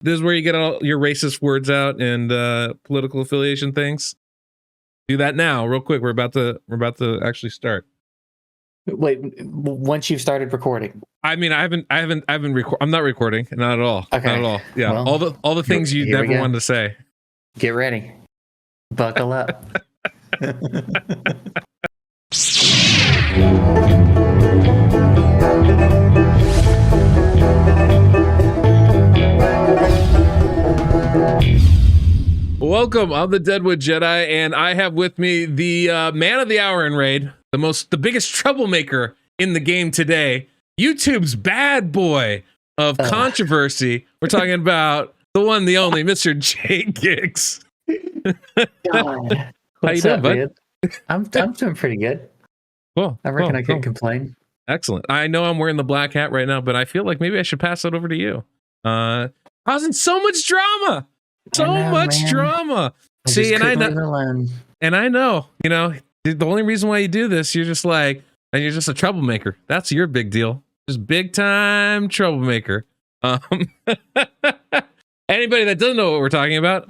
This is where you get all your racist words out and political affiliation things. Do that now, real quick. We're about to actually start. Wait, once you've started recording. I mean, I haven't I'm not recording, not at all. Okay. Not at all. Yeah. Well, all the things you never wanted to say. Get ready. Buckle up. Welcome, I'm the Deadwood Jedi, and I have with me the man of the hour in Raid, the biggest troublemaker in the game today, YouTube's bad boy of controversy. We're talking about the one, the only, Mr. JGigs. God. How you doing, bud? I'm doing pretty good. Cool. I reckon I can't complain. Excellent. I know I'm wearing the black hat right now, but I feel like maybe I should pass it over to you. Causing so much drama. Drama. See, and I know, you know, the only reason why you do this, you're just like, and you're just a troublemaker. That's your big deal. Just big time troublemaker. Anybody that doesn't know what we're talking about,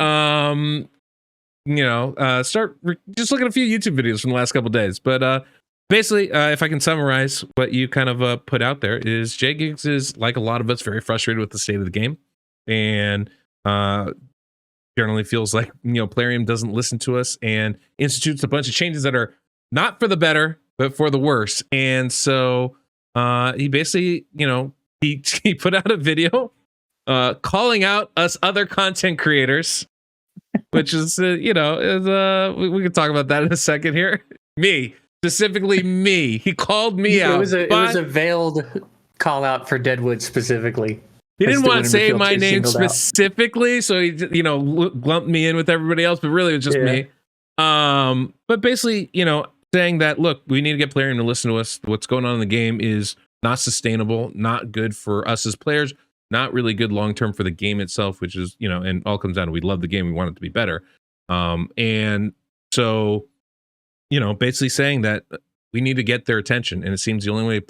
start just look at a few YouTube videos from the last couple of days. But basically, if I can summarize what you kind of put out there, is JGigs is, like a lot of us, very frustrated with the state of the game, and generally feels like, Plarium doesn't listen to us and institutes a bunch of changes that are not for the better, but for the worse. And so he basically, he put out a video calling out us other content creators, which is, we can talk about that in a second here. Specifically me. He called me out. It was a veiled call out for Deadwood specifically. He didn't want to say my name specifically, so he, lumped me in with everybody else, but really it was just me. But basically, saying that, look, we need to get Plarium to listen to us. What's going on in the game is not sustainable, not good for us as players, not really good long-term for the game itself, which is, and all comes down to, we love the game, we want it to be better. And so, basically saying that we need to get their attention, and it seems the only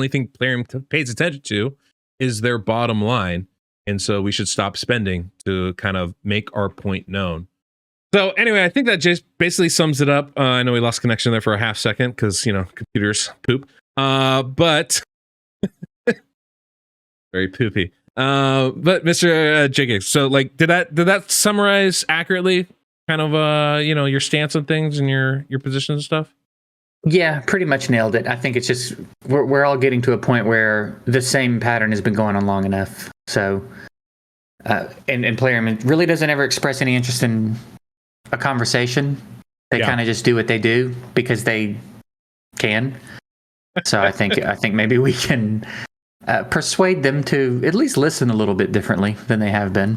thing Plarium pays attention to is their bottom line, and so we should stop spending to kind of make our point known. So anyway, I think that just basically sums it up. I know we lost connection there for a half second because computers poop, but very poopy. But Mr. JGigs, so like, did that summarize accurately kind of your stance on things and your position and stuff? Yeah, pretty much nailed it. I think it's just we're all getting to a point where the same pattern has been going on long enough. So, and Plarium really doesn't ever express any interest in a conversation. They kind of just do what they do because they can. So I think maybe we can persuade them to at least listen a little bit differently than they have been.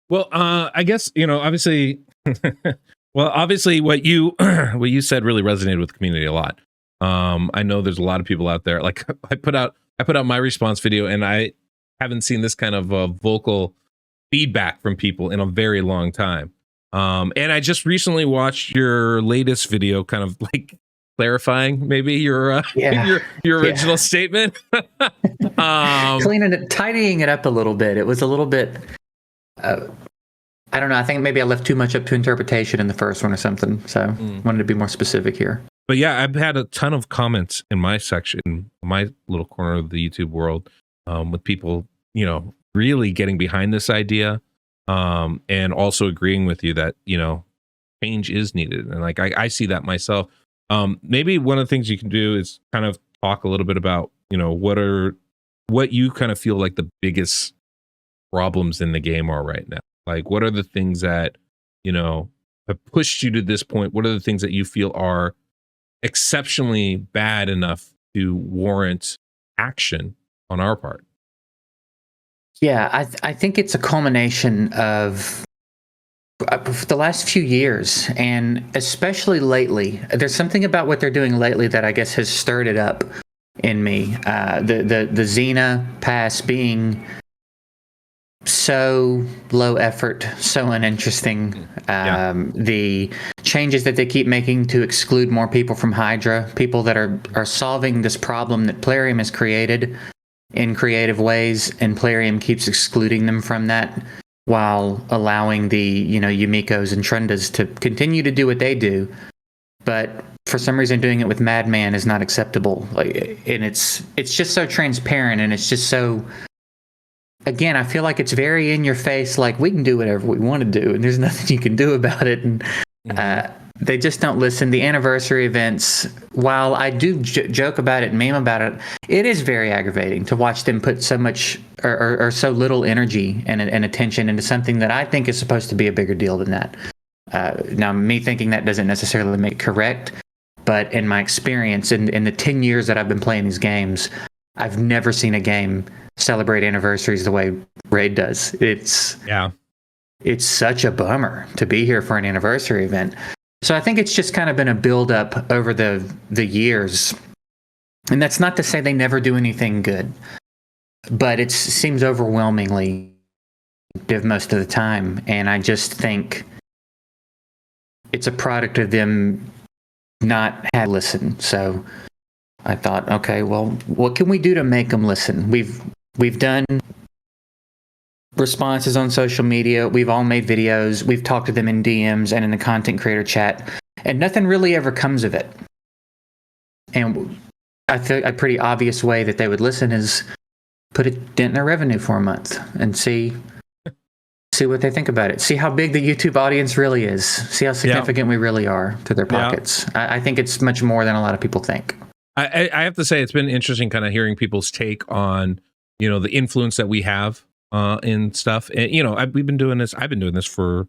Well, I guess obviously. Well, obviously, what you said really resonated with the community a lot. I know there's a lot of people out there. Like I put out my response video, and I haven't seen this kind of vocal feedback from people in a very long time. And I just recently watched your latest video, kind of like clarifying maybe your original statement, cleaning it, tidying it up a little bit. It was a little bit. I don't know. I think maybe I left too much up to interpretation in the first one or something. So wanted to be more specific here. But yeah, I've had a ton of comments in my section, my little corner of the YouTube world, with people, really getting behind this idea, and also agreeing with you that, change is needed. And like, I see that myself. Maybe one of the things you can do is kind of talk a little bit about, what you kind of feel like the biggest problems in the game are right now. Like, what are the things that, have pushed you to this point? What are the things that you feel are exceptionally bad enough to warrant action on our part? Yeah, I think it's a culmination of the last few years, and especially lately. There's something about what they're doing lately that I guess has stirred it up in me. The Xena pass being so low effort, so uninteresting. The changes that they keep making to exclude more people from Hydra, people that are solving this problem that Plarium has created, in creative ways, and Plarium keeps excluding them from that while allowing the, Yumikos and Trundas to continue to do what they do. But for some reason, doing it with Madman is not acceptable. And it's just so transparent, and it's just so. Again, I feel like it's very in your face. Like, we can do whatever we want to do, and there's nothing you can do about it. And they just don't listen. The anniversary events, while I do joke about it and meme about it, it is very aggravating to watch them put so much or so little energy and attention into something that I think is supposed to be a bigger deal than that. Now, me thinking that doesn't necessarily make it correct, but in my experience, in the 10 years that I've been playing these games, I've never seen a game celebrate anniversaries the way Raid does. It's such a bummer to be here for an anniversary event. So I think it's just kind of been a build up over the years. And that's not to say they never do anything good, but it seems overwhelmingly good most of the time. And I just think it's a product of them not had listen. So I thought, okay, well, what can we do to make them listen? We've done responses on social media. We've all made videos. We've talked to them in DMs and in the content creator chat, and nothing really ever comes of it. And I think a pretty obvious way that they would listen is put a dent in their revenue for a month and see what they think about it. See how big the YouTube audience really is. See how significant we really are to their pockets. Yeah. I think it's much more than a lot of people think. I have to say, it's been interesting kind of hearing people's take on, the influence that we have in stuff. And, I've been doing this for,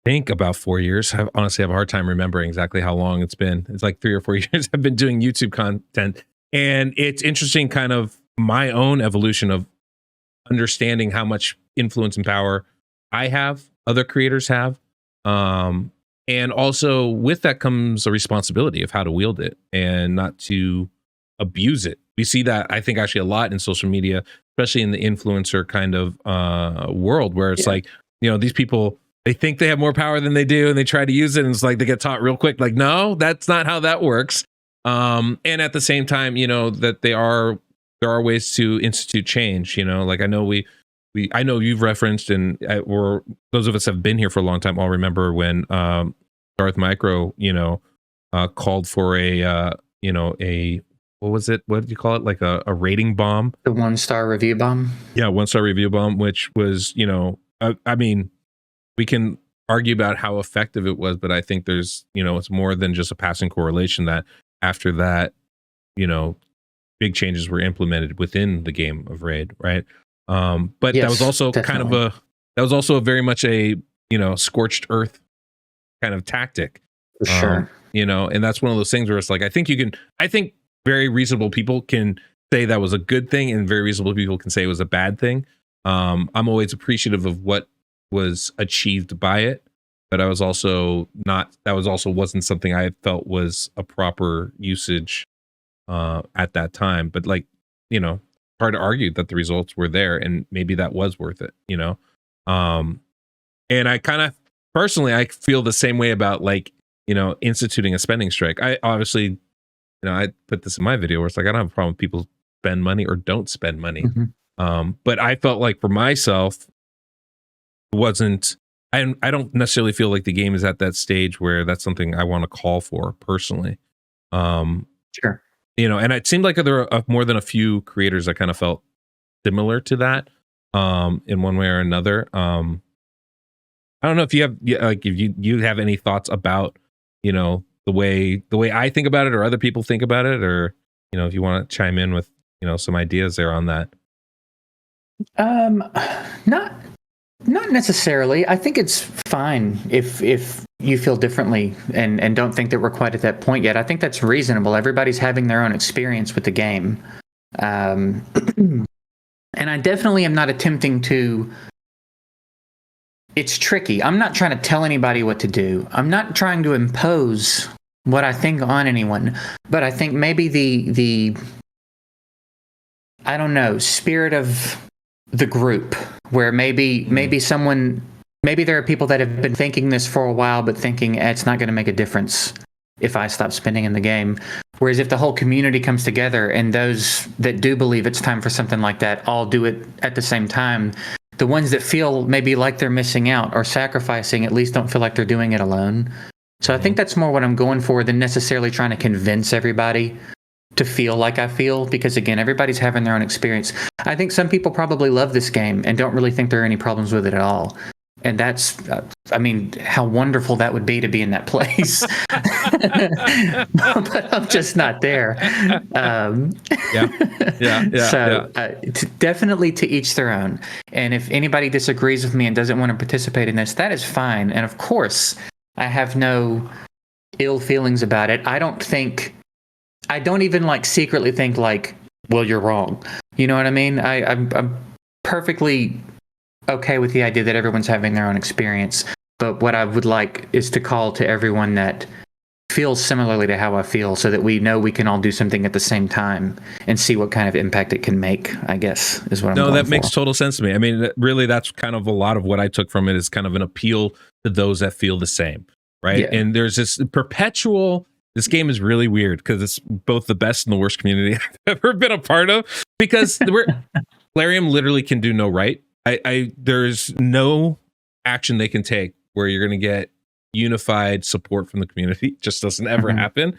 I think, about 4 years. I honestly have a hard time remembering exactly how long it's been. It's like 3 or 4 years I've been doing YouTube content. And it's interesting kind of my own evolution of understanding how much influence and power I have, other creators have. And also with that comes a responsibility of how to wield it and not to abuse it. We see that, I think, actually a lot in social media, especially in the influencer kind of world, where it's like, these people, they think they have more power than they do, and they try to use it, and it's like they get taught real quick, like, no, that's not how that works. And at the same time, that there are ways to institute change. Like I know I know you've referenced, and or those of us have been here for a long time all remember when Darth Micro, called for a what was it? What did you call it? Like a rating bomb? The 1-star review bomb? Yeah, 1-star review bomb, which was, I mean, we can argue about how effective it was, but I think there's, it's more than just a passing correlation that after that, big changes were implemented within the game of Raid, right? But yes, that was also definitely. That was also very much a, scorched earth kind of tactic. For sure. And that's one of those things where it's like, I think very reasonable people can say that was a good thing, and very reasonable people can say it was a bad thing. I'm always appreciative of what was achieved by it, but that was also wasn't something I felt was a proper usage at that time. But hard to argue that the results were there, and maybe that was worth it, and I kind of personally, I feel the same way about instituting a spending strike. I obviously, I put this in my video where it's like, I don't have a problem with people spend money or don't spend money. Mm-hmm. But I felt like for myself, I don't necessarily feel like the game is at that stage where that's something I want to call for personally. Sure. And it seemed like there are more than a few creators that kind of felt similar to that in one way or another. I don't know if you have if you have any thoughts about, the way I think about it or other people think about it, or, if you want to chime in with, some ideas there on that. Not necessarily. I think it's fine if you feel differently and don't think that we're quite at that point yet. I think that's reasonable. Everybody's having their own experience with the game. And I definitely am not attempting to. It's tricky. I'm not trying to tell anybody what to do. I'm not trying to impose what I think on anyone. But I think maybe the I don't know, spirit of the group, where maybe there are people that have been thinking this for a while, but thinking it's not going to make a difference. if I stop spending in the game. Whereas if the whole community comes together and those that do believe it's time for something like that all do it at the same time, the ones that feel maybe like they're missing out or sacrificing at least don't feel like they're doing it alone. So I think that's more what I'm going for than necessarily trying to convince everybody to feel like I feel, because again, everybody's having their own experience. I think some people probably love this game and don't really think there are any problems with it at all. And that's, I mean, how wonderful that would be to be in that place. But I'm just not there. Definitely to each their own. And if anybody disagrees with me and doesn't want to participate in this, that is fine. And of course, I have no ill feelings about it. I don't even like secretly think like, well, you're wrong. You know what I mean? I'm perfectly okay with the idea that everyone's having their own experience. But what I would like is to call to everyone that feels similarly to how I feel, so that we know we can all do something at the same time and see what kind of impact it can make, I guess, is what I'm going for. No, that makes total sense to me. I mean, really, that's kind of a lot of what I took from it, is kind of an appeal to those that feel the same, right? Yeah. And there's this perpetual, this game is really weird because it's both the best and the worst community I've ever been a part of, because Plarium literally can do no right. There's no action they can take where you're going to get unified support from the community. It just doesn't ever happen.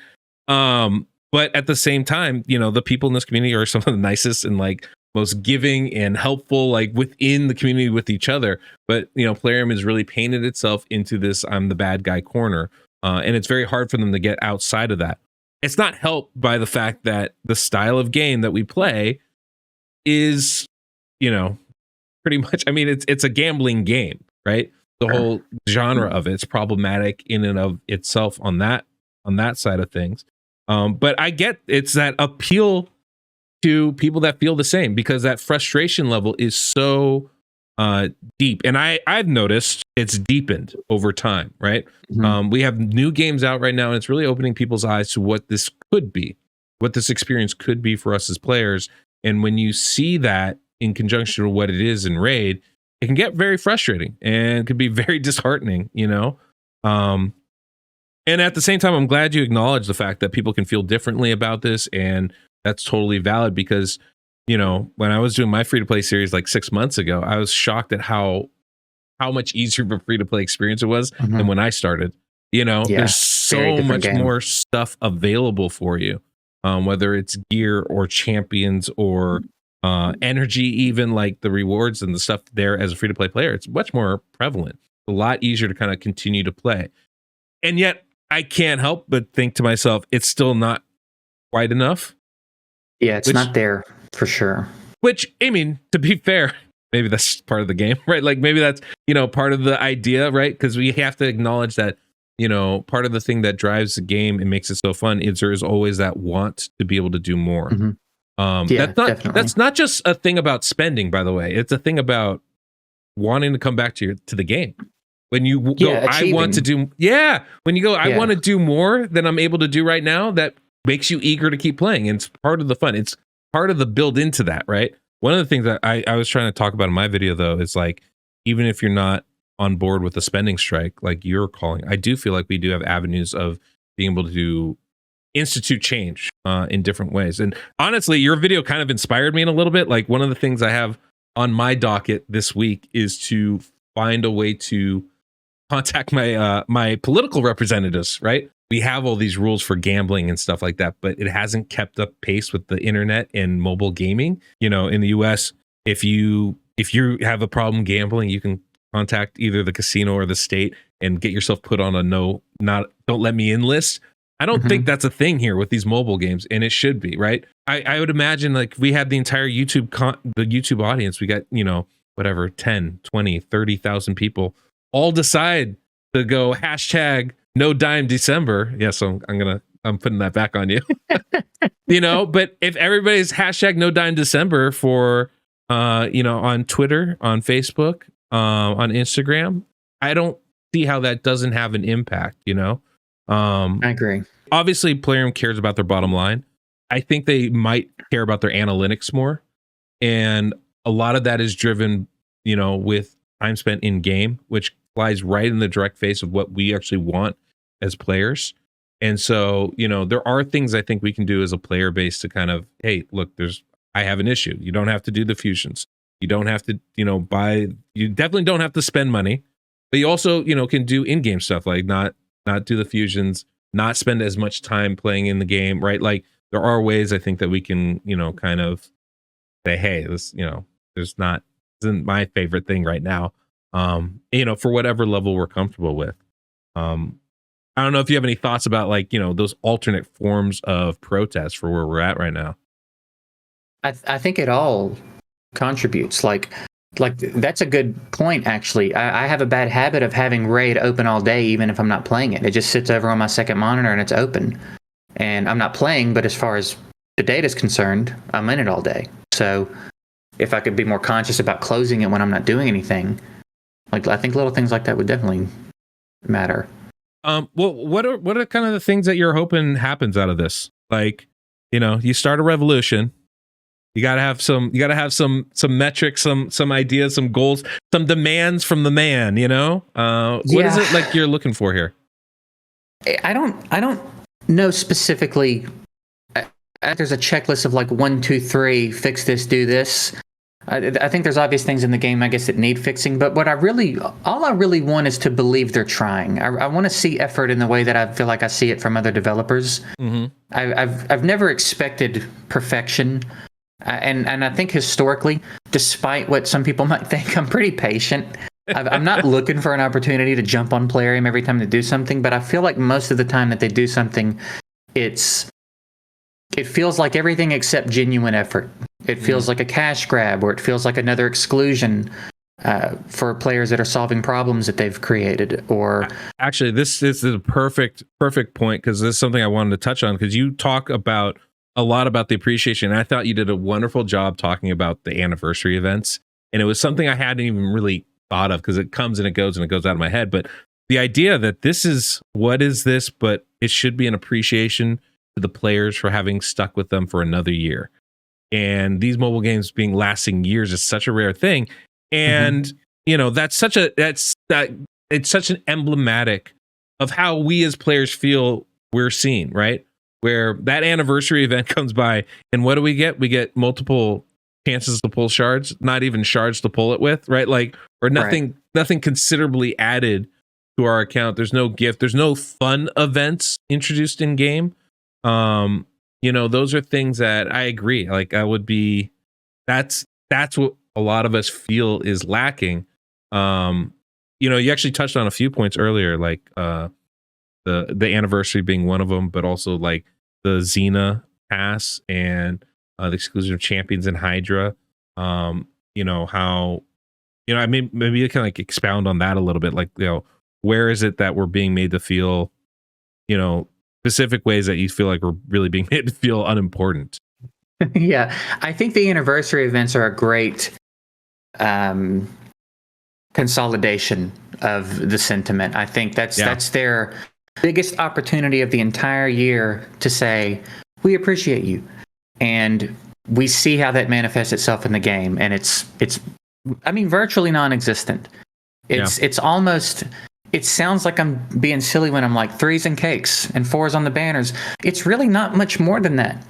But at the same time, you know, the people in this community are some of the nicest and like most giving and helpful, like within the community with each other. But, you know, Plarium has really painted itself into this I'm the bad guy corner. And it's very hard for them to get outside of that. It's not helped by the fact that the style of game that we play is, you know, pretty much, I mean, it's a gambling game, right? The whole genre of it's problematic in and of itself on that side of things. But I get it's that appeal to people that feel the same, because that frustration level is so deep. And I've noticed it's deepened over time, right? We have new games out right now, and it's really opening people's eyes to what this could be, what this experience could be for us as players. And when you see that in conjunction with what it is in Raid, it can get very frustrating and can be very disheartening, you know? And at the same time, I'm glad you acknowledge the fact that people can feel differently about this, and that's totally valid, because, you know, when I was doing my free-to-play series like 6 months ago, I was shocked at how much easier of a free-to-play experience it was than when I started. You know, there's so much more stuff available for you, whether it's gear or champions or energy, even like the rewards and the stuff there as a free-to-play player. It's much more prevalent, a lot easier to kind of continue to play. And yet I can't help but think to myself, it's still not quite enough. Yeah, it's not there for sure. Which, I mean, to be fair, maybe that's part of the game, right? Like maybe that's, you know, part of the idea, right? Because we have to acknowledge that, you know, part of the thing that drives the game and makes it so fun is there is always that want to be able to do more. That's not just a thing about spending, by the way. It's a thing about wanting to come back to the game. When you go, I want to do, when you go, I want to do more than I'm able to do right now, that makes you eager to keep playing. And it's part of the fun. It's part of the build into that, right? One of the things that I was trying to talk about in my video, though, is like, even if you're not on board with the spending strike, like you're calling, I do feel like we do have avenues of being able to institute change in different ways. And honestly, your video kind of inspired me in a little bit. Like one of the things I have on my docket this week is to find a way to contact my my political representatives, right? We have all these rules for gambling and stuff like that, but it hasn't kept up pace with the internet and mobile gaming. You know, in the US, if you have a problem gambling, you can contact either the casino or the state and get yourself put on a don't let me in list. I don't think that's a thing here with these mobile games, and it should be, right? I would imagine like we had the entire YouTube audience, we got, you know, whatever, 10, 20, 30,000 people all decide to go hashtag no dime December. Yeah, so I'm putting that back on you. You know, but if everybody's hashtag no dime December for you know, on Twitter, on Facebook, on Instagram, I don't see how that doesn't have an impact, you know? I agree. Obviously, Plarium cares about their bottom line. I think they might care about their analytics more. And a lot of that is driven, you know, with time spent in game, which flies right in the direct face of what we actually want as players. And so, there are things I think we can do as a player base to kind of, hey, look, I have an issue. You don't have to do the fusions. You don't have to, you definitely don't have to spend money, but you also, can do in-game stuff, like not do the fusions, not spend as much time playing in the game, right? Like there are ways I think that we can, kind of say, hey, this, isn't my favorite thing right now. For whatever level we're comfortable with. I don't know if you have any thoughts about like, those alternate forms of protest for where we're at right now. I think it all contributes. Like that's a good point, actually. I have a bad habit of having Raid open all day, even if I'm not playing it. It just sits over on my second monitor and it's open. And I'm not playing, but as far as the data is concerned, I'm in it all day. So if I could be more conscious about closing it when I'm not doing anything, like I think little things like that would definitely matter. Well, what are kind of the things that you're hoping happens out of this? Like, you start a revolution. You gotta have some metrics, some ideas, some goals, some demands from the man. What is it like you're looking for here? I don't know specifically. There's a checklist of like 1, 2, 3, fix this, do this. I think there's obvious things in the game, I guess, that need fixing. But all I really want is to believe they're trying. I want to see effort in the way that I feel like I see it from other developers. Mm-hmm. I've never expected perfection, and I think historically, despite what some people might think, I'm pretty patient. I'm not looking for an opportunity to jump on Plarium every time they do something, but I feel like most of the time that they do something, it feels like everything except genuine effort. It feels like a cash grab, or it feels like another exclusion for players that are solving problems that they've created. Or actually, this is a perfect point, because this is something I wanted to touch on, because you talk about a lot about the appreciation. And I thought you did a wonderful job talking about the anniversary events, and it was something I hadn't even really thought of, because it comes and it goes out of my head. But the idea that this is this, but it should be an appreciation to the players for having stuck with them for another year. And these mobile games being lasting years is such a rare thing. And, it's such an emblematic of how we as players feel we're seen, right? Where that anniversary event comes by, and what do we get? We get multiple chances to pull shards, not even shards to pull it with, right? Like, or nothing considerably added to our account. There's no gift. There's no fun events introduced in game. Those are things that I agree. Like, that's what a lot of us feel is lacking. You actually touched on a few points earlier, like the anniversary being one of them, but also like the Xena pass and the exclusion of champions and Hydra. How I mean, maybe you can like expound on that a little bit. Like, where is it that we're being made to feel, specific ways that you feel like we're really being made to feel unimportant? Yeah, I think the anniversary events are a great consolidation of the sentiment. I think that's their biggest opportunity of the entire year to say, we appreciate you. And we see how that manifests itself in the game. And it's virtually non-existent. It's almost... It sounds like I'm being silly when I'm like 3s and cakes and 4s on the banners. It's really not much more than that.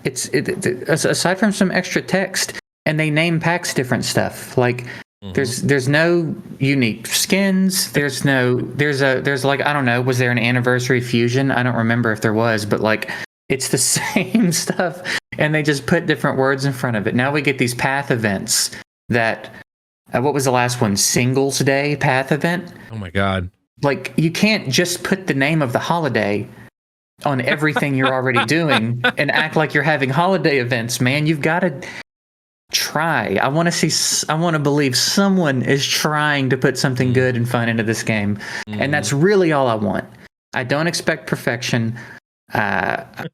Aside from some extra text, and they name packs different stuff. Like there's no unique skins. There's like, I don't know, was there an anniversary fusion? I don't remember if there was, but like it's the same stuff, and they just put different words in front of it. Now we get these path events that what was the last one? Singles Day path event. Oh my God. Like, you can't just put the name of the holiday on everything you're already doing and act like you're having holiday events, man. You've got to try. I want to believe someone is trying to put something good and fun into this game. And that's really all I want. I don't expect perfection. I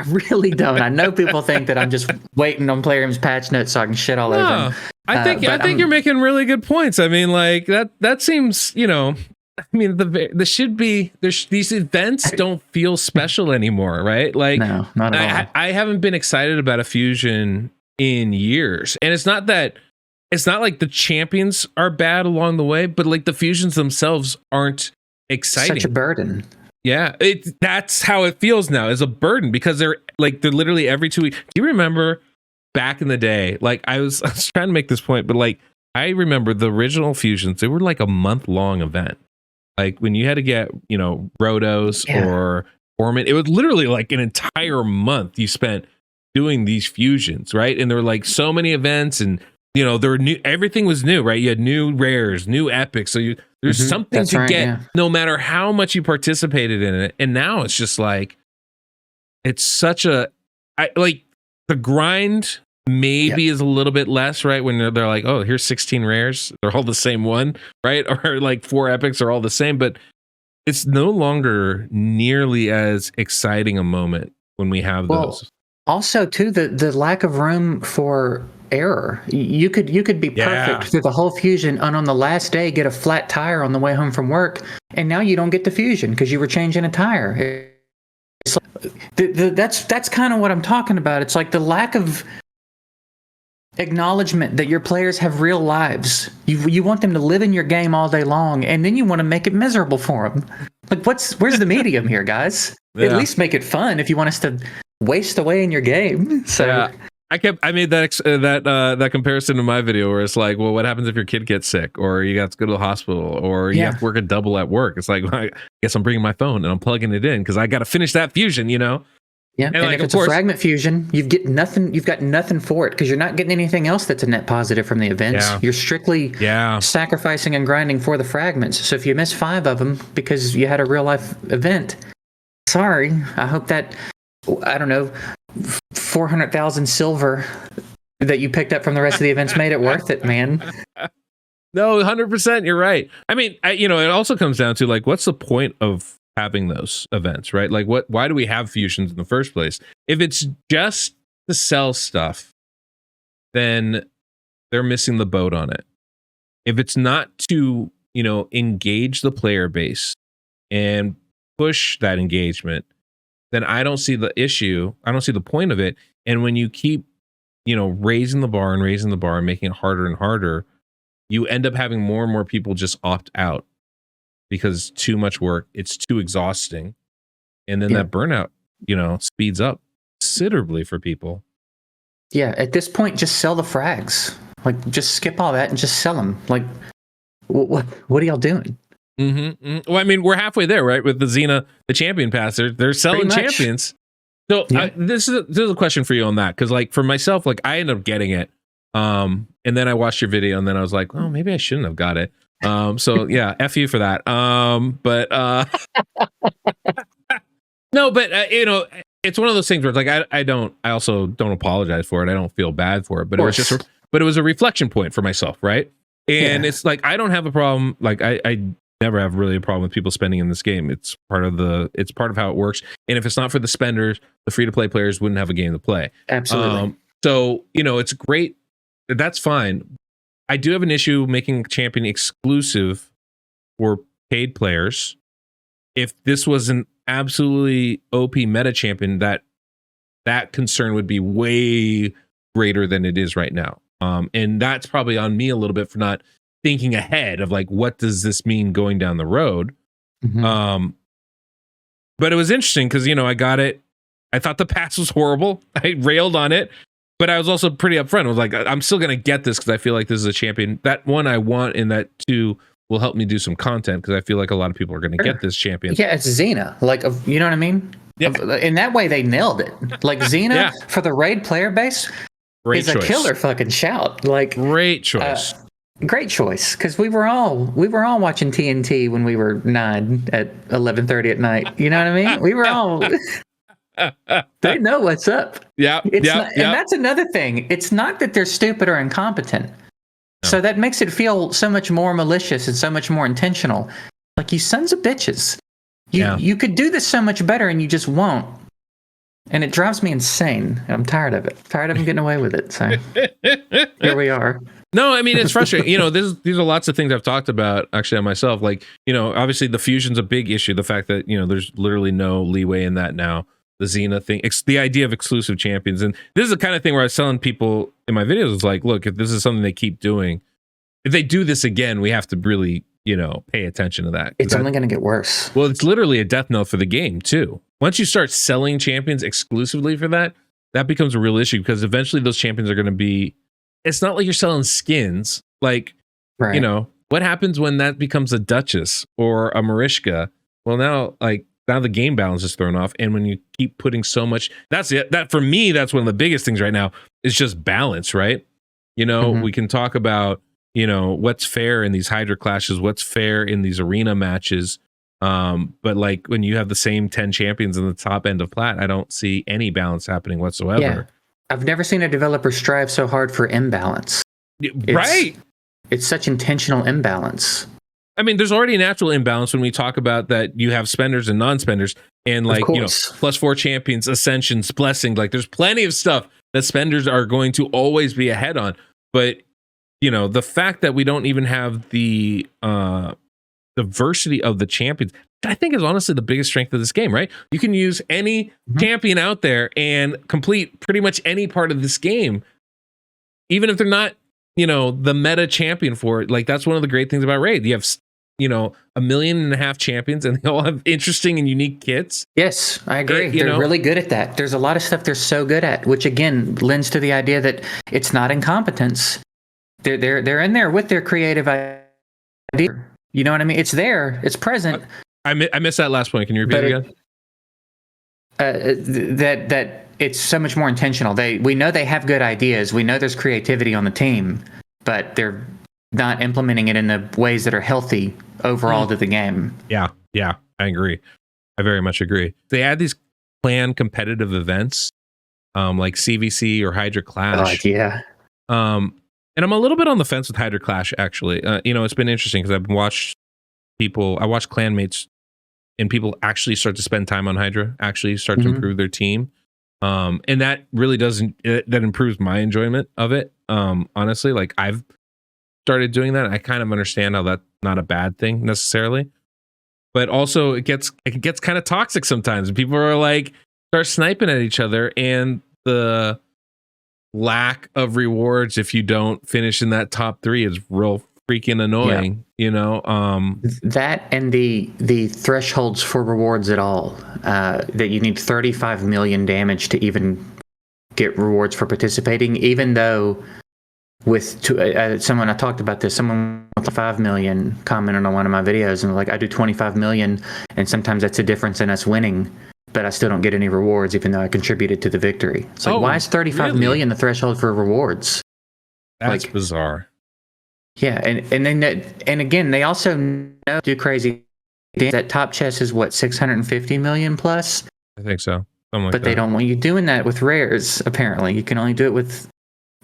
really don't. I know people think that I'm just waiting on Plarium's patch notes so I can shit all over them. I think you're making really good points. I mean, like that seems, I mean, these events don't feel special anymore, right? Like, no, not at all. I haven't been excited about a fusion in years, and it's not like the champions are bad along the way, but like the fusions themselves aren't exciting. Such a burden. Yeah, that's how it feels now, as a burden, because they're literally every 2 weeks. Do you remember back in the day? Like I was trying to make this point, but like I remember the original fusions, they were like a month-long event. Like when you had to get, Rotos or Orman, it was literally like an entire month you spent doing these fusions, right? And there were like so many events, and there were everything was new, right? You had new rares, new epics, so there's something to get no matter how much you participated in it. And now it's just like it's such the grind maybe is a little bit less, right? When they're like, oh, here's 16 rares, they're all the same one, right? Or like 4 epics are all the same, but it's no longer nearly as exciting a moment when we have those. Also, too, the lack of room for error. You could be perfect through the whole fusion, and on the last day get a flat tire on the way home from work, and now you don't get the fusion because you were changing a tire. It's like, that's kind of what I'm talking about. It's like the lack of acknowledgement that your players have real lives. You want them to live in your game all day long, and then you want to make it miserable for them. Like, where's the medium here, guys? At least make it fun if you want us to waste away in your game. So I made that comparison in my video where it's like, well, what happens if your kid gets sick, or you got to go to the hospital, or you have to work a double at work? It's like, well, I guess I'm bringing my phone and I'm plugging it in because I got to finish that fusion, Yeah, and if it's a fragment fusion, you've got nothing for it because you're not getting anything else that's a net positive from the events. Yeah. You're strictly sacrificing and grinding for the fragments. So if you miss 5 of them because you had a real life event, sorry. I hope that, I don't know, 400,000 silver that you picked up from the rest of the events made it worth it, man. No, 100%. You're right. I mean, it also comes down to like, what's the point of having those events, right? Like, why do we have fusions in the first place? If it's just to sell stuff, then they're missing the boat on it. If it's not to, engage the player base and push that engagement, then I don't see the issue. I don't see the point of it. And when you keep, raising the bar and making it harder and harder, you end up having more and more people just opt out because too much work, it's too exhausting. And then that burnout, speeds up considerably for people. Yeah, at this point, just sell the frags. Like, just skip all that and just sell them. Like, what are y'all doing? Well, I mean, we're halfway there, right? With the Xena, the champion pass, they're selling champions. So this is a question for you on that, because like for myself, like I ended up getting it, and then I watched your video, and then I was like, oh, maybe I shouldn't have got it. So yeah, F you for that. But no, but it's one of those things where it's like I also don't apologize for it. I don't feel bad for it, but it was a reflection point for myself, right? And it's like I don't have a problem. Like I never have really a problem with people spending in this game. It's part of how it works. And if it's not for the spenders, the free to play players wouldn't have a game to play. Absolutely. So it's great. That's fine. I do have an issue making champion exclusive for paid players. If this was an absolutely OP meta champion, that concern would be way greater than it is right now. And that's probably on me a little bit for not thinking ahead of like, what does this mean going down the road? But it was interesting because, I got it. I thought the pass was horrible. I railed on it, but I was also pretty upfront. I was like, I'm still going to get this because I feel like this is a champion. That one I want, and that two will help me do some content because I feel like a lot of people are going to get this champion. Yeah, it's Xena. Like, you know what I mean? Yeah. In that way, they nailed it. Like Xena for the raid player base is a killer fucking shout. Like, great choice. Great choice, because we were all watching TNT when we were 9 at 11:30 at night. You know what I mean? We were all. They know what's up. Yeah, and that's another thing. It's not that they're stupid or incompetent. No. So that makes it feel so much more malicious and so much more intentional. Like, you sons of bitches. You could do this so much better, and you just won't. And it drives me insane. I'm tired of it. Tired of them getting away with it. So here we are. No, I mean, it's frustrating. These are lots of things I've talked about actually on myself. Like, obviously the fusion's a big issue. The fact that, there's literally no leeway in that now. The Xena thing, the idea of exclusive champions. And this is the kind of thing where I was telling people in my videos, it's like, look, if this is something they keep doing, if they do this again, we have to really, pay attention to that. It's only going to get worse. Well, it's literally a death knell for the game too. Once you start selling champions exclusively for that becomes a real issue, because eventually those champions are going to be, it's not like you're selling skins. Like, right. What happens when that becomes a Duchess or a Mariska? Well, now the game balance is thrown off. And when you keep putting so much, that's it. That for me, that's one of the biggest things right now is just balance, right? We can talk about, what's fair in these Hydra clashes, what's fair in these arena matches. But like when you have the same 10 champions in the top end of Plat, I don't see any balance happening whatsoever. Yeah. I've never seen a developer strive so hard for imbalance. Right. It's such intentional imbalance. I mean, there's already a natural imbalance when we talk about that you have spenders and non-spenders, and +4 champions, ascensions, blessing. Like there's plenty of stuff that spenders are going to always be ahead on. But the fact that we don't even have the diversity of the champions, I think is honestly the biggest strength of this game, right? You can use any champion out there and complete pretty much any part of this game, even if they're not, the meta champion for it. Like that's one of the great things about Raid. You have, 1.5 million champions, and they all have interesting and unique kits. Yes, I agree. They're really good at that. There's a lot of stuff they're so good at, which again lends to the idea that it's not incompetence. They're in there with their creative idea. You know what I mean? It's there. It's present. I missed that last point. Can you repeat it again? That it's so much more intentional. We know they have good ideas. We know there's creativity on the team, but they're not implementing it in the ways that are healthy overall to the game. Yeah, I agree. I very much agree. They add these planned competitive events, like CVC or Hydra Clash. Oh, yeah. And I'm a little bit on the fence with Hydra Clash, actually. It's been interesting because I watched clanmates and people actually start to spend time on Hydra, actually start to improve their team. And that really that improves my enjoyment of it. Honestly, like I've started doing that. I kind of understand how that's not a bad thing necessarily, but also it gets kind of toxic sometimes. People are like start sniping at each other, and the lack of rewards if you don't finish in that top 3 is real freaking annoying. That and the thresholds for rewards at all, that you need 35 million damage to even get rewards for participating, even though with someone I talked about this, someone with 5 million commented on one of my videos and like, I do 25 million, and sometimes that's a difference in us winning, but I still don't get any rewards even though I contributed to the victory. It's like, why is 35 million the threshold for rewards? That's bizarre. Yeah, and again, they also do crazy things. That top chest is what, 650 million plus? I think so. But they don't want you doing that with rares, apparently. You can only do it with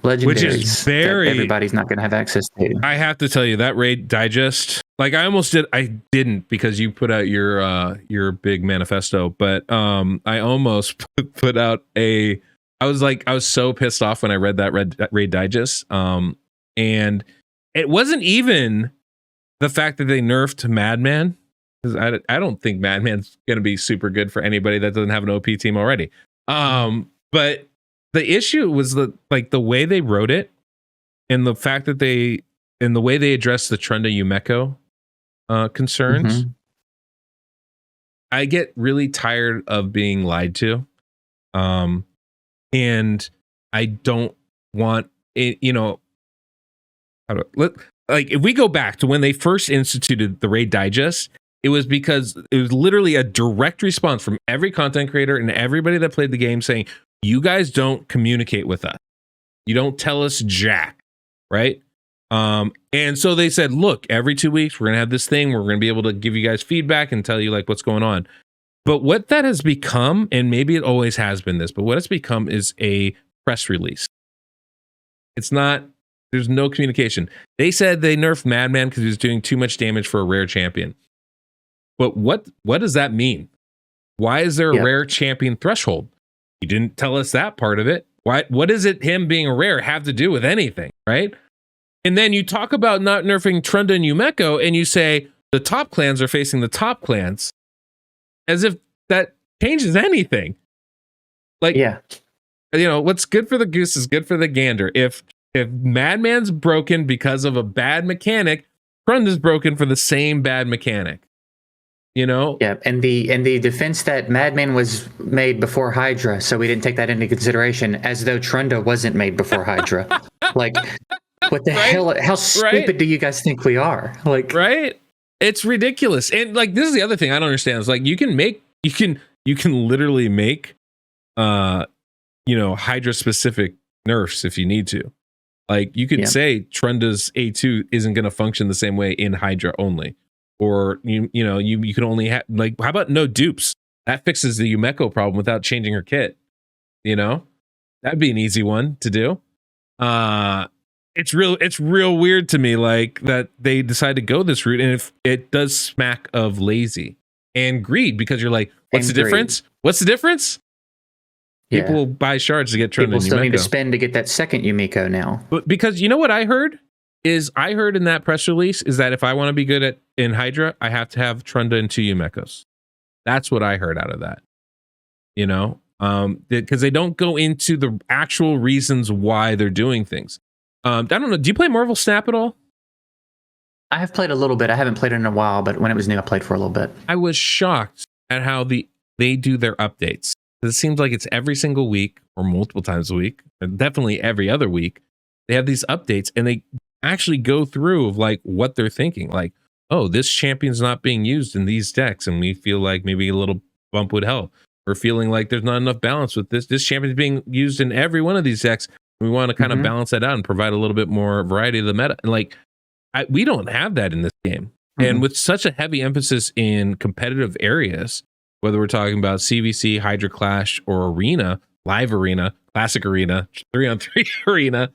legendaries. Which is that everybody's not going to have access to. I have to tell you, that raid digest, like I didn't because you put out your big manifesto, but I almost put out I was so pissed off when I read that raid digest. And it wasn't even the fact that they nerfed Madman, because I don't think Madman's going to be super good for anybody that doesn't have an OP team already. But the issue was the way they wrote it, and the fact that the way they addressed the Trunda Yumeko concerns. I get really tired of being lied to, and I don't want it. If we go back to when they first instituted the Raid Digest, it was because it was literally a direct response from every content creator and everybody that played the game saying, you guys don't communicate with us. You don't tell us jack, right? And so they said, look, every 2 weeks, we're going to have this thing. We're going to be able to give you guys feedback and tell you like what's going on. But what that has become, and maybe it always has been this, but what it's become is a press release. It's not, there's no communication. They said they nerfed Madman because he was doing too much damage for a rare champion. But what does that mean? Why is there a rare champion threshold? You didn't tell us that part of it. What does it, him being a rare, have to do with anything, right? And then you talk about not nerfing Trunda and Yumeko, and you say the top clans are facing the top clans, as if that changes anything. Like, what's good for the goose is good for the gander. If Madman's broken because of a bad mechanic, Trunda's broken for the same bad mechanic. You know? Yeah, and the defense that Madman was made before Hydra, so we didn't take that into consideration, as though Trunda wasn't made before Hydra. Like, what the hell? How stupid do you guys think we are? Like, right? It's ridiculous. And like, this is the other thing I don't understand. It's like you can literally make Hydra specific nerfs if you need to. Like, you could say Trunda's A2 isn't going to function the same way in Hydra only. Or you can only have, like, how about no dupes? That fixes the Yumeko problem without changing her kit. You know, that'd be an easy one to do. It's real weird to me, like, that they decide to go this route, and if it does smack of lazy and greed, because you're like, what's the difference? What's the difference? People will buy shards to get Trunda. People still need to spend to get that second Yumeko now. But because you know what I heard in that press release is that if I want to be good in Hydra, I have to have Trunda and 2 Yumekos. That's what I heard out of that. You know, because they don't go into the actual reasons why they're doing things. I don't know. Do you play Marvel Snap at all? I have played a little bit. I haven't played it in a while, but when it was new, I played for a little bit. I was shocked at how they do their updates. It seems like it's every single week or multiple times a week, and definitely every other week. They have these updates, and they actually go through of like what they're thinking. Like, oh, this champion's not being used in these decks, and we feel like maybe a little bump would help. We're feeling like there's not enough balance with this. This champion's being used in every one of these decks. We want to kind of balance that out and provide a little bit more variety of the meta. And like, we don't have that in this game. And with such a heavy emphasis in competitive areas, whether we're talking about CVC, Hydra Clash, or Arena, Live Arena, Classic Arena, 3-on-3 Arena,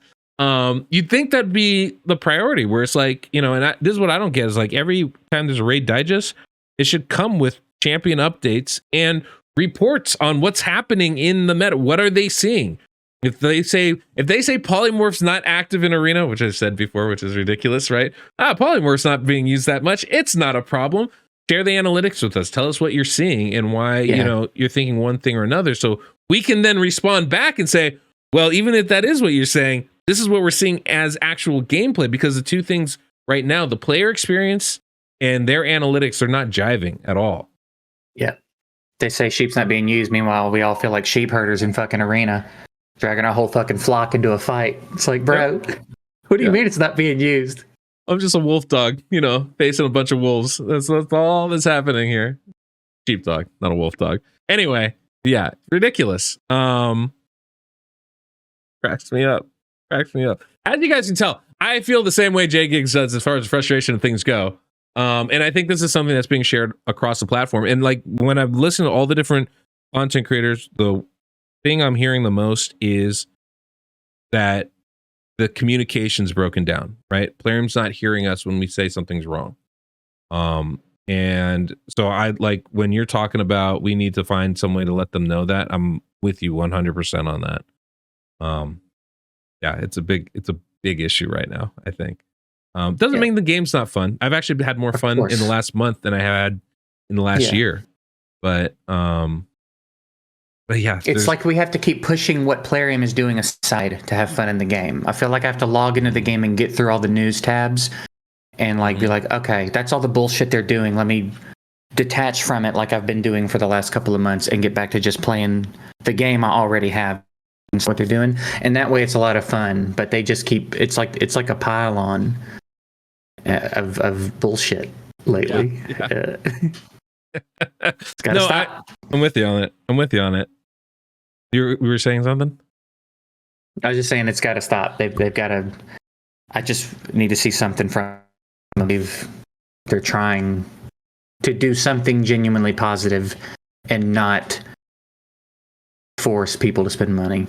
you'd think that'd be the priority, where it's like, and this is what I don't get, is like every time there's a raid digest, it should come with champion updates and reports on what's happening in the meta. What are they seeing? If they say Polymorph's not active in Arena, which I said before, which is ridiculous, right? Polymorph's not being used that much. It's not a problem. Share the analytics with us. Tell us what you're seeing and why you're thinking one thing or another, so we can then respond back and say, well, even if that is what you're saying, this is what we're seeing as actual gameplay, because the two things right now, the player experience and their analytics, are not jiving at all. Yeah. They say sheep's not being used. Meanwhile, we all feel like sheep herders in fucking Arena, dragging our whole fucking flock into a fight. It's like, bro, what do you mean it's not being used? I'm just a wolf dog, facing a bunch of wolves. That's all that's happening here. Sheepdog, not a wolf dog. Anyway, yeah, ridiculous. Cracks me up. As you guys can tell, I feel the same way JGigs does as far as frustration of things go. And I think this is something that's being shared across the platform. And like, when I've listened to all the different content creators, the thing I'm hearing the most is that the communication's broken down, right? Plarium's not hearing us when we say something's wrong. And so I like, when you're talking about we need to find some way to let them know that, I'm with you 100% on that. Yeah, it's a big issue right now, I think. Doesn't mean the game's not fun. I've actually had more fun in the last month than I had in the last year. But yeah, it's like we have to keep pushing what Plarium is doing aside to have fun in the game. I feel like I have to log into the game and get through all the news tabs and like be like, okay, that's all the bullshit they're doing. Let me detach from it, like I've been doing for the last couple of months, and get back to just playing the game I already have. What they're doing, and that way it's a lot of fun. But they just keep it's like a pile on of bullshit lately. It's gotta stop. I'm with you on it. You were saying something? I was just saying it's got to stop. They've got to. I just need to see something from them. They're trying to do something genuinely positive and not force people to spend money.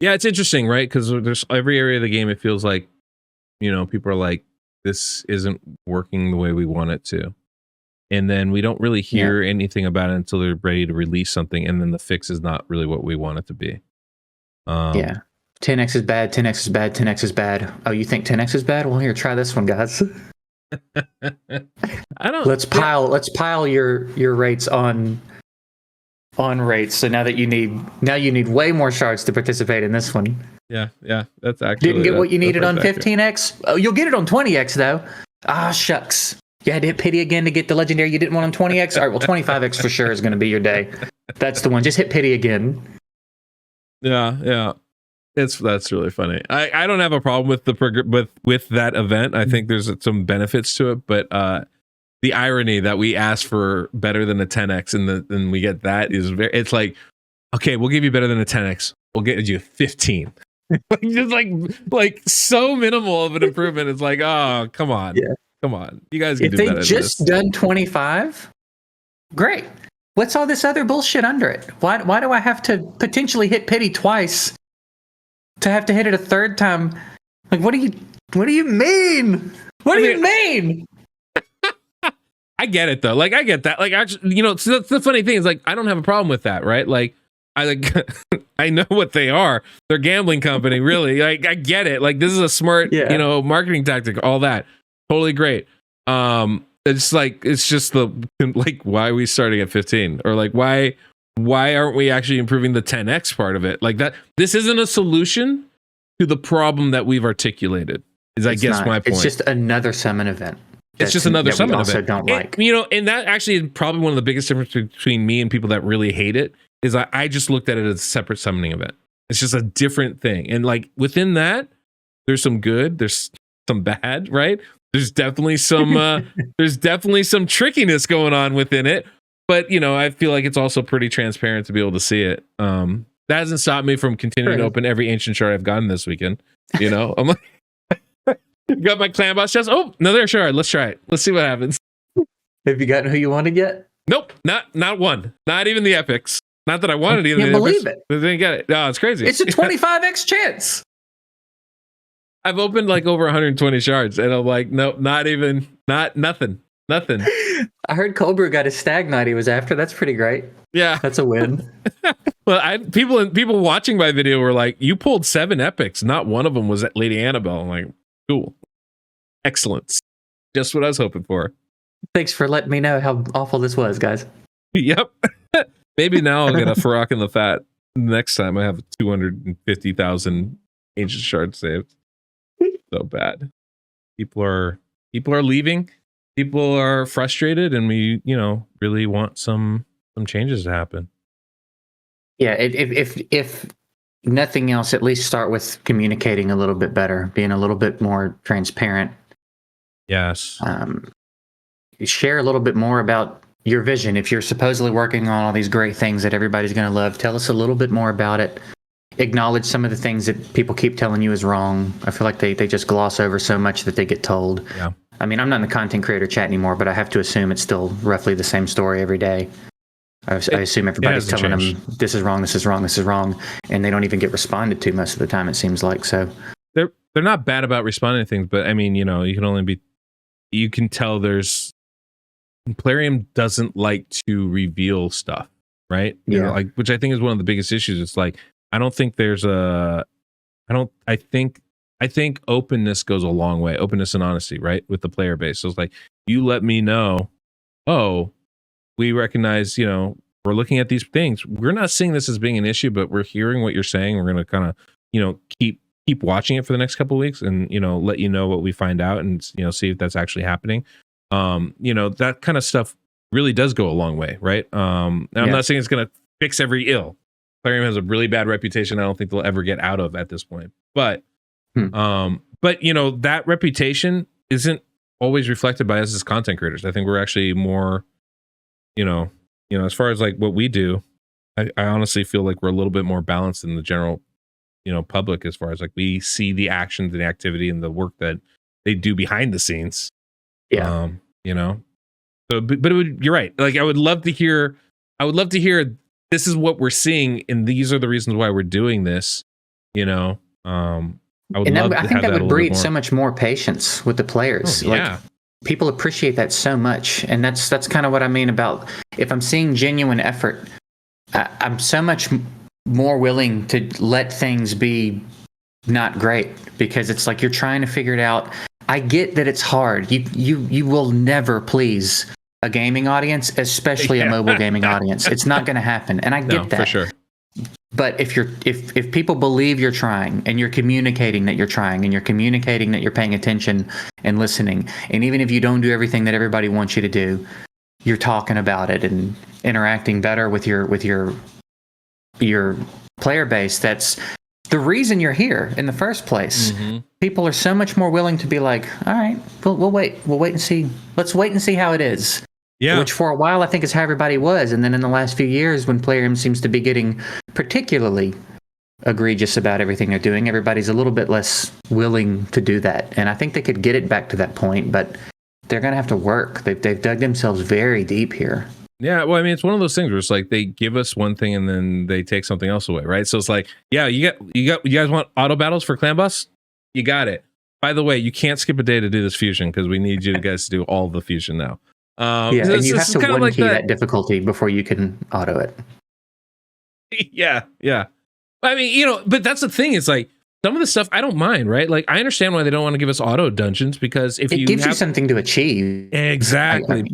Yeah, it's interesting, right? Because there's every area of the game, it feels like, people are like, this isn't working the way we want it to. And then we don't really hear anything about it until they're ready to release something, and then the fix is not really what we want it to be. 10x is bad, 10x is bad, 10x is bad. Oh, you think 10x is bad? Well, here, try this one, guys. Let's pile your rates on rates. So now you need way more shards to participate in this one. Yeah. That's actually Didn't get what you needed on accurate. 15x. Oh, you'll get it on 20x though. Ah, shucks. You had to hit pity again to get the legendary you didn't want on 20x. All right, well, 25x for sure is going to be your day. That's the one. Just hit pity again. Yeah. That's really funny. I don't have a problem with with that event. I think there's some benefits to it, but the irony that we asked for better than a 10x and then we get that is it's like, okay, we'll give you better than a 10x. We'll get you 15. Just like so minimal of an improvement. It's like, oh, come on. Yeah. Come on. You guys can if do they better just than this. done 25, great. What's all this other bullshit under it? Why do I have to potentially hit pity twice to have to hit it a third time? Like, what do you mean? What do you mean? I get it though. Like I get that. Like actually, so that's the funny thing is like I don't have a problem with that, right? Like I know what they are. They're a gambling company, really. Like I get it. Like this is a smart, marketing tactic. All that, totally great. It's just why are we starting at 15 or like why aren't we actually improving the 10x part of it? Like that. This isn't a solution to the problem that we've articulated. I guess my point. It's just another summon event. It's just another summon event. Also don't like. And that actually is probably one of the biggest differences between me and people that really hate it. Is I just looked at it as a separate summoning event. It's just a different thing. And like within that, there's some good, there's some bad, right? There's definitely some trickiness going on within it. But I feel like it's also pretty transparent to be able to see it. That hasn't stopped me from continuing to open every ancient shard I've gotten this weekend. I'm like got my clan boss chest. Oh, another shard. Let's try it. Let's see what happens. Have you gotten who you wanted yet? Nope, not one. Not even the epics. Not that I wanted either. I can't believe it. I didn't get it. No, it's crazy. It's a 25x chance. I've opened like over 120 shards, and I'm like, nope, nothing. I heard Cobra got his stag knight he was after. That's pretty great. Yeah, that's a win. Well, people watching my video were like, you pulled 7 epics. Not one of them was Lady Annabelle. I'm like, cool, excellence. Just what I was hoping for. Thanks for letting me know how awful this was, guys. Yep. Maybe now I'll get a Farrakh in the Fat next time I have 250,000 ancient shards saved. So bad. People are leaving. People are frustrated, and we, really want some changes to happen. Yeah, if nothing else, at least start with communicating a little bit better, being a little bit more transparent. Yes. Share a little bit more about your vision. If you're supposedly working on all these great things that everybody's going to love, tell us a little bit more about it. Acknowledge some of the things that people keep telling you is wrong. I feel like they just gloss over so much that they get told. Yeah. I mean, I'm not in the content creator chat anymore, but I have to assume it's still roughly the same story every day. I assume everybody's telling them this is wrong, this is wrong, this is wrong, and they don't even get responded to most of the time, it seems like. So they're not bad about responding to things, but I mean, you can tell Plarium doesn't like to reveal stuff, right? Which I think is one of the biggest issues. It's like I think openness goes a long way. Openness and honesty, right? With the player base. So it's like, you let me know, we recognize, we're looking at these things. We're not seeing this as being an issue, but we're hearing what you're saying. We're going to kind of, keep watching it for the next couple of weeks and, let you know what we find out and, see if that's actually happening. That kind of stuff really does go a long way, right? And I'm not saying it's going to fix every ill. Plarium has a really bad reputation I don't think they'll ever get out of at this point. But that reputation isn't always reflected by us as content creators. I think we're actually more, as far as like what we do, I honestly feel like we're a little bit more balanced than the general, public, as far as like we see the actions and the activity and the work that they do behind the scenes. Yeah. So, but you're right. Like, I would love to hear this is what we're seeing, and these are the reasons why we're doing this. I think that would breed so much more patience with the players. Like, people appreciate that so much, and that's kind of what I mean about if I'm seeing genuine effort, I'm so much more willing to let things be not great, because it's like you're trying to figure it out. I get that it's hard. You will never please a gaming audience, especially a mobile gaming audience. It's not going to happen, and I get that. For sure. But if people believe you're trying, and you're communicating that you're trying, and you're communicating that you're paying attention and listening, and even if you don't do everything that everybody wants you to do, you're talking about it and interacting better with your player base. That's the reason you're here in the first place. People are so much more willing to be like, all right, we'll wait and see. Let's wait and see how it is. Yeah. Which for a while I think is how everybody was. And then in the last few years, when Plarium seems to be getting particularly egregious about everything they're doing, everybody's a little bit less willing to do that. And I think they could get it back to that point, but they're going to have to work. They've dug themselves very deep here. Yeah, well, I mean, it's one of those things where it's like they give us one thing and then they take something else away, right? So it's like, yeah, you guys want auto battles for Clan Boss? You got it. By the way, you can't skip a day to do this fusion because we need you guys to do all the fusion now. And you have to one key that difficulty before you can auto it. Yeah. I mean, but that's the thing. It's like some of the stuff I don't mind, right? Like I understand why they don't want to give us auto dungeons because if it gives you something to achieve. Exactly.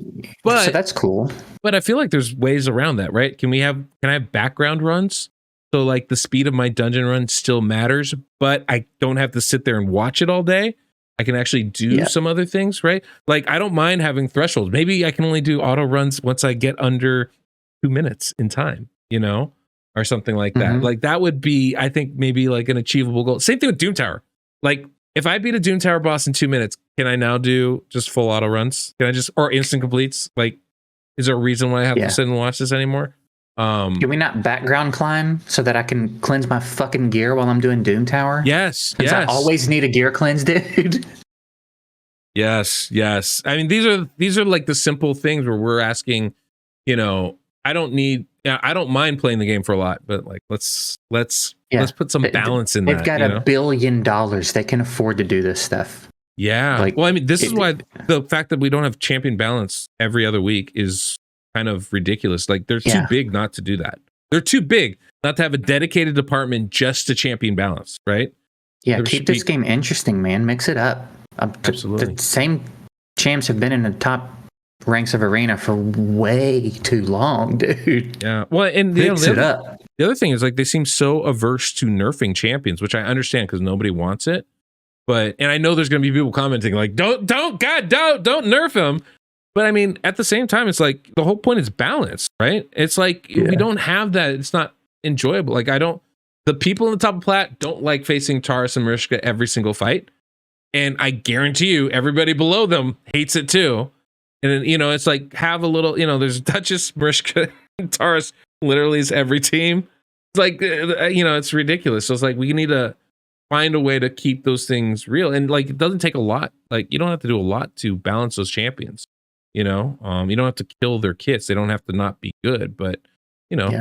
So that's cool. But I feel like there's ways around that, right? Can I have background runs? So like the speed of my dungeon run still matters, but I don't have to sit there and watch it all day. I can actually do some other things, right? Like I don't mind having thresholds. Maybe I can only do auto runs once I get under 2 minutes in time, or something like that. Like that would be, I think, maybe like an achievable goal. Same thing with Doom Tower. Like if I beat a Doom Tower boss in 2 minutes, can I now do just full auto runs? Can I or instant completes? Like, is there a reason why I have to sit and watch this anymore? Can we not background climb so that I can cleanse my fucking gear while I'm doing Doom Tower? Yes. I always need a gear cleanse, dude. Yes. I mean, these are like the simple things where we're asking, I don't mind playing the game for a lot, but like let's put some balance in They've that. They've got $1 billion. They can afford to do this stuff. Yeah. Like, well, I mean, this is why the fact that we don't have champion balance every other week is kind of ridiculous. Like they're too big not to do that. They're too big not to have a dedicated department just to champion balance, right? Yeah, keep this game interesting, man. Mix it up. Absolutely. The same champs have been in the top ranks of Arena for way too long, dude. Yeah. Well, and the other thing is like they seem so averse to nerfing champions, which I understand because nobody wants it. And I know there's going to be people commenting like, don't nerf him. But I mean, at the same time, it's like the whole point is balance, right? It's like if we don't have that, it's not enjoyable. Like the people in the top of Plat don't like facing Taurus and Mariska every single fight. And I guarantee you, everybody below them hates it too. And then, it's like have a little, there's Duchess, Mariska, and Taurus literally is every team. It's like, it's ridiculous. So it's like we need to find a way to keep those things real. And like it doesn't take a lot. Like you don't have to do a lot to balance those champions. You don't have to kill their kits. They don't have to not be good. But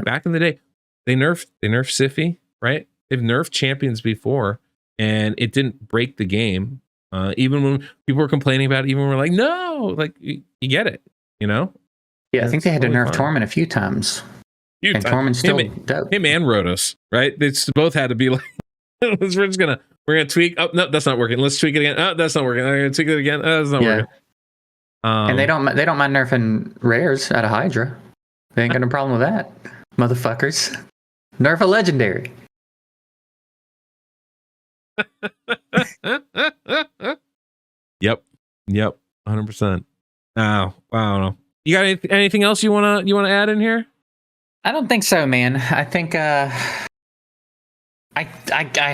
back in the day, they nerfed Siphi, right? They've nerfed champions before, and it didn't break the game. Even when people were complaining about it, even when we're like, no, like you get it, Yeah, I think they had to nerf Torment a few times. And Torment's still dope. Him and Rotos, right? They both had to be like, we're gonna tweak. Oh no, that's not working. Let's tweak it again. Oh, that's not working. I'm gonna tweak it again. Oh, that's not working. And they don't mind nerfing rares out of Hydra. They ain't got no problem with that, motherfuckers. Nerf a legendary. Yep, 100%. Oh, I don't know. You got anything else you wanna add in here? I don't think so, man. I think I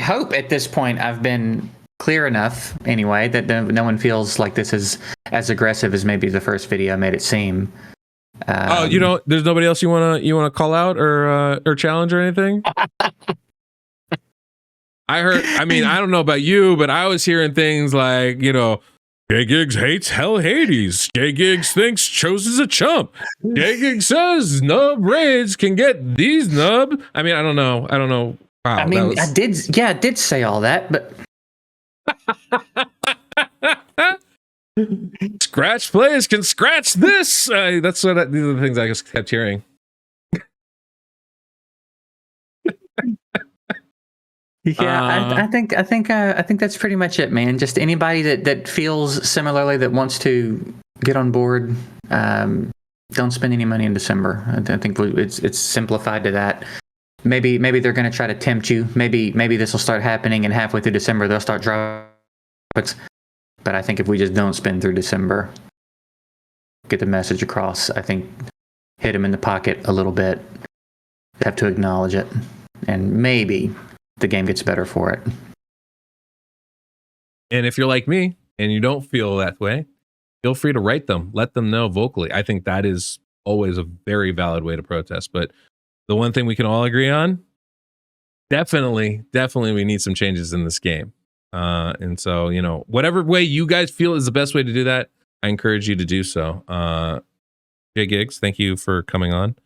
hope at this point I've been clear enough anyway that no one feels like this is as aggressive as maybe the first video made it seem. There's nobody else you wanna call out or challenge or anything? I don't know about you, but I was hearing things like, JGigs hates Hell Hades. JGigs thinks Chosen's a chump. JGigs says nub raids can get these nub. I mean, I don't know. Wow, I did say all that, but scratch players can scratch this. These are the things I just kept hearing. I think that's pretty much it, man. Just anybody that feels similarly that wants to get on board, don't spend any money in December. I think it's simplified to that. maybe they're going to try to tempt you. Maybe this will start happening, and halfway through December they'll start dropping. But I think if we just don't spin through December, get the message across, I think hit them in the pocket a little bit. They have to acknowledge it, and maybe the game gets better for it. And if you're like me and you don't feel that way, feel free to write them. Let them know vocally. I think that is always a very valid way to protest. But the one thing we can all agree on, definitely we need some changes in this game. And so, you know, whatever way you guys feel is the best way to do that, I encourage you to do so. JGigs, thank you for coming on.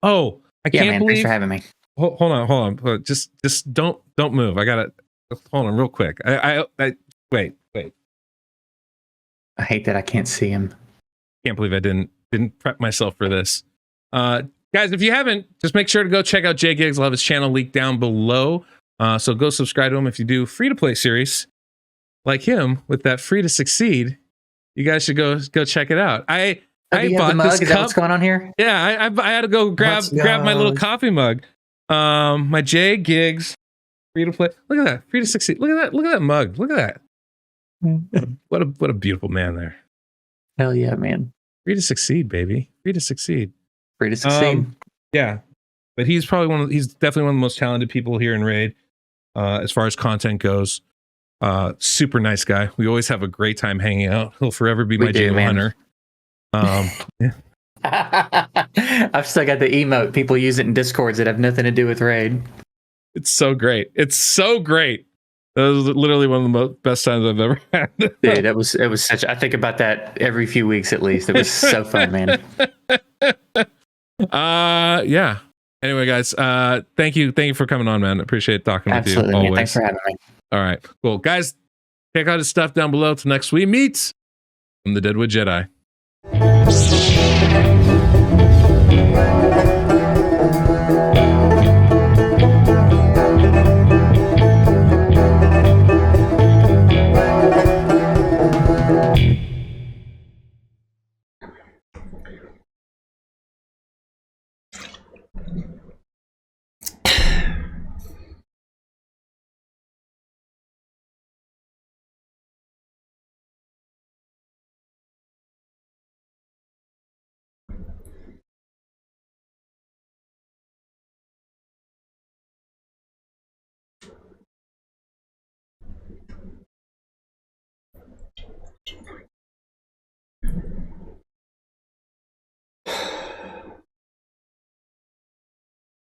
Oh, I can't believe. Thanks for having me. Hold on. Just don't move. I gotta hold on real quick. I wait. I hate that I can't see him. Can't believe I didn't prep myself for this. Guys, if you haven't, just make sure to go check out JGigs. I'll have his channel linked down below. So go subscribe to him. If you do free to play series like him with that free to succeed, you guys should go check it out. I bought this cup. Is that what's going on here? Yeah, I had to go grab my little coffee mug. My JGigs free to play. Look at that, free to succeed. Look at that mug. Look at that. What a beautiful man there. Hell yeah, man. Free to succeed, baby. Free to succeed. Free to succeed. Yeah, but he's definitely one of the most talented people here in Raid, as far as content goes. Super nice guy. We always have a great time hanging out. He'll forever be my J hunter. Yeah. I've still got the emote. People use it in Discords that have nothing to do with Raid. It's so great. That was literally one of the best times I've ever had. Dude, it was such. I think about that every few weeks at least. It was so fun, man. Yeah. Anyway, guys, thank you for coming on, man. Appreciate talking with you. Absolutely, man. Thanks for having me. All right, cool, guys. Check out his stuff down below. Till next we meet. I'm the Deadwood Jedi.